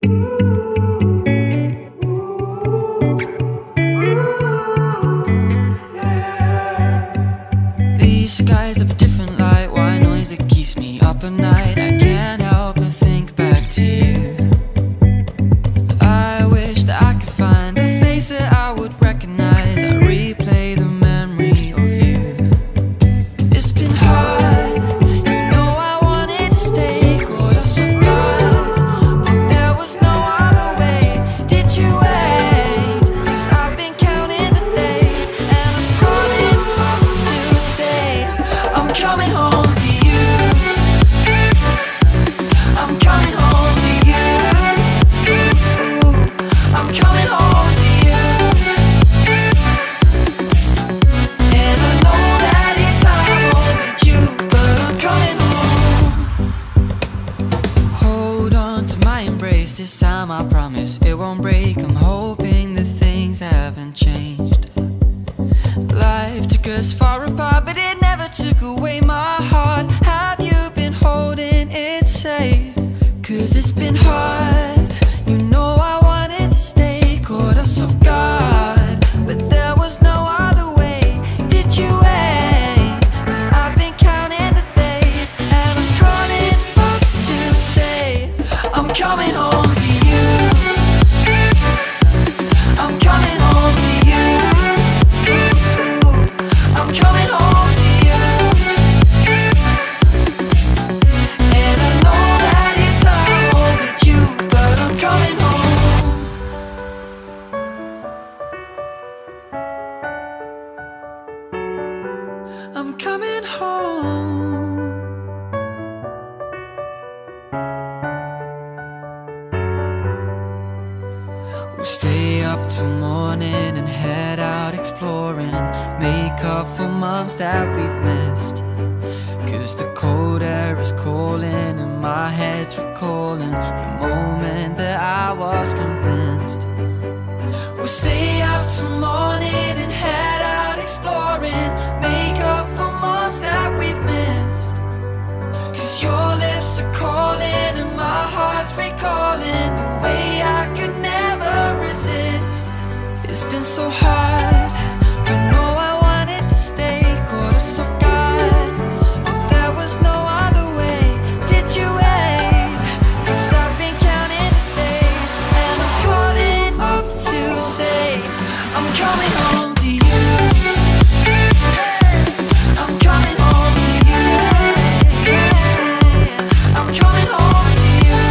These skies have a different light. Why noise that keeps me up at night? I can't help but think back to you. I wish that I could find a face that I would recognize. I replay the memory of you. It's been hard, you know I wanted to stay, caught us off guard, but there was no other way. Did you wait? 'Cause I've been counting the days, and I'm calling up to say I'm coming home to you. I'm coming home to you. I'm coming home to you. And I know that it's hard with you, but I'm coming home. Hold on to my embrace, this time I promise it won't break. I'm hoping that things haven't changed. Life took us far apart, but it never took away my heart. Have you been holding it safe? 'Cause it's been hard, you know I wanted to stay, caught us off guard, but there was no other way. Did you wait? 'Cause I've been counting the days, and I'm calling up to say I'm coming home to you. I'm coming home to you. I'm coming home to you. And I know that it's hard with you, but I'm coming home. I'm coming home. We'll stay up till morning and head out exploring, make up for months that we've missed. 'Cause the cold air is calling and my head's recalling the moment that I was convinced. We'll stay up till morning and head out exploring, make up for months that we've missed. 'Cause your lips are calling and my heart's recalling the way I could never resist. It's been so hard, I know I wanted to stay, caught us off guard, but there was no other way. Did you wait? 'Cause I've been counting the days, and I'm calling up to say I'm coming home to you. I'm coming home to you. I'm coming home to you.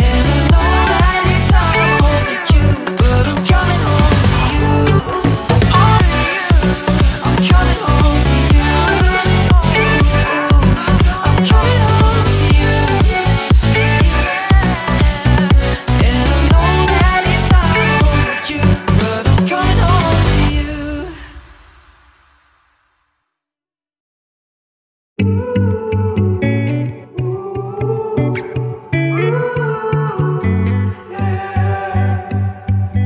And I know that it's hard with you, but I'm coming home to you. I'm coming home to you. I'm coming home to you. And I know that it's hard with you, but I'm coming home to you.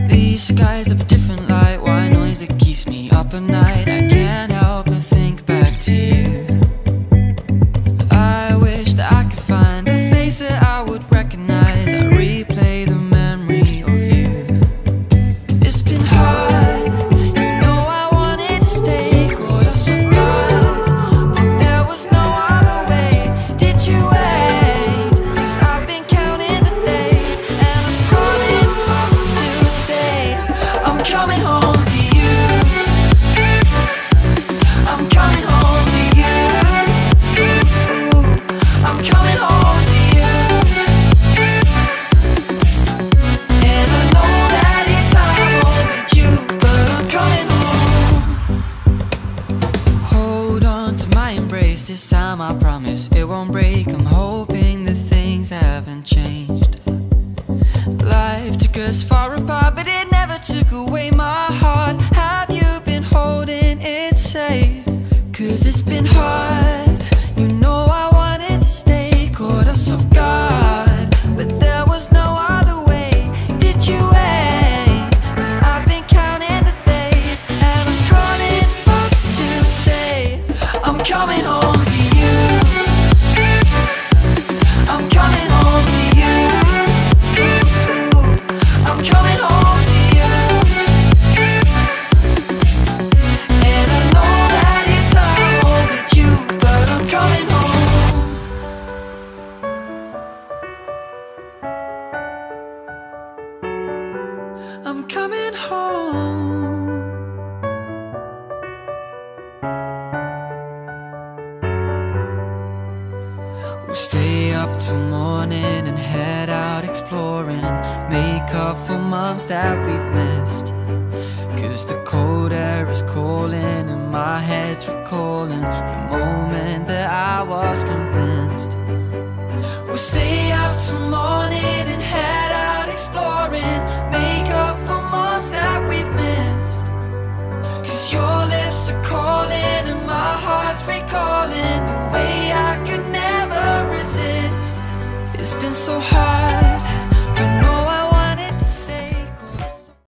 These skies have a different light. Why noise that keeps me up at night? I can't help but think back to you. I wish that I could find a face that I would recognize. I replay the memory of you. It's been hard, you know I wanted to stay, caught us off guard, but there was no other way. Did you wait? 'Cause I've been counting the days, and I'm calling up to say I'm coming home to you. I'm coming home to you. I'm coming home to you. And I know that it's hard with you, but I'm coming home. Hold on to my embrace, this time I promise it won't break. I'm hoping that things haven't changed. Life took us far apart, but it never took away my heart. Have you been holding it safe? 'Cause it's been hard, you know I wanted to stay, caught us I'm coming home. We'll stay up till morning and head out exploring, make up for months that we've missed. Cause the cold air is calling and my head's recalling the moment that I was convinced. We'll stay up till morning and head out exploring, make up for months that we've missed. Cause your lips are calling and my heart's recalling the way I could never resist. It's been so hard